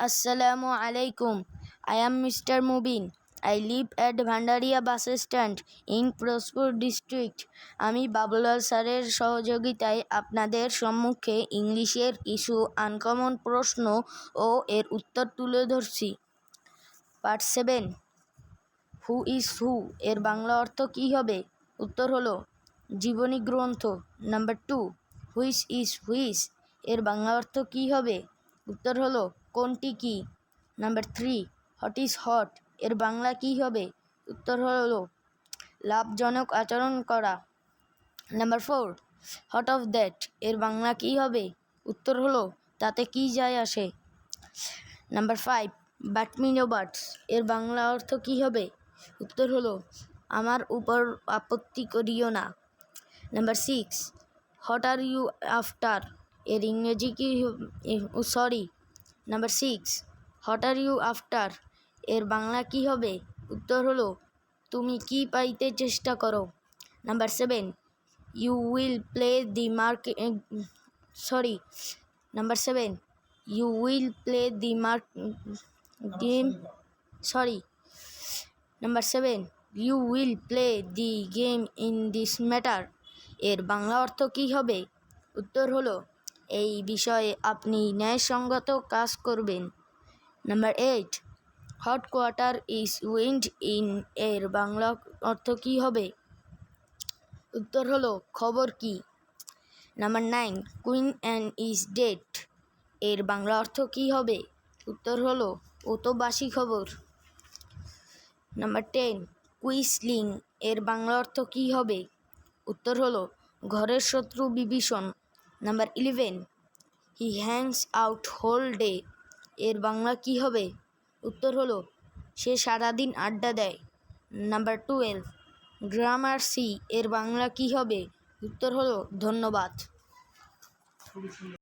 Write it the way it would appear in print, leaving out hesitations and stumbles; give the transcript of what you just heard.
Assalamu alaikum. I am Mr. Mubin. I live at Bhandaria bus stand in Prosper district. আমি বাবুলাল স্যারের সহযোগিতায় আপনাদের সম্মুখে ইংলিশের কিছু আনকমন প্রশ্ন ও এর উত্তর তুলে ধরছি। পার্ট 7, হু ইজ হু এর বাংলা অর্থ কী হবে? উত্তর হলো জীবনী গ্রন্থ। নাম্বার 2, হুইচ ইজ হুইচ এর বাংলা অর্থ কী হবে? উত্তর হলো কোনটি কি? নাম্বার 3, হট ইজ হট এর বাংলা কী হবে? উত্তর হলো লাভজনক আচরণ করা। নাম্বার 4, হট অফ দ্যাট এর বাংলা কী হবে? উত্তর হলো তাতে কী যায় আসে। নাম্বার 5, বাট মি নো বাটস এর বাংলা অর্থ কী হবে? উত্তর হলো আমার উপর আপত্তি করিও না। Number 6, what are you after এর ইংরেজি কী? Number 6, what are you after এর বাংলা কী হবে? উত্তর হলো তুমি কি পাইতে চেষ্টা করো। Number 7, you will play the game in this matter এর বাংলা অর্থ কী হবে? উত্তর হলো এই বিষয়ে আপনি ন্যায়সঙ্গত কাজ করবেন। Number 8, hot quarter is wind in এর বাংলা অর্থ কী হবে? উত্তর হলো খবর কি? Number 9, queen an is dead এর বাংলা অর্থ কী হবে? উত্তর হলো ও তো বাসি খবর। নাম্বার 10, কুইসলিং এর বাংলা অর্থ কী হবে? উত্তর হলো ঘরের শত্রু বিভীষণ। নাম্বার 11, হি হ্যাংস আউট হোল ডে এর বাংলা কী হবে? উত্তর হলো সে সারাদিন আড্ডা দেয়। নাম্বার 12, গ্রামার সি এর বাংলা কী হবে? উত্তর হলো ধন্যবাদ।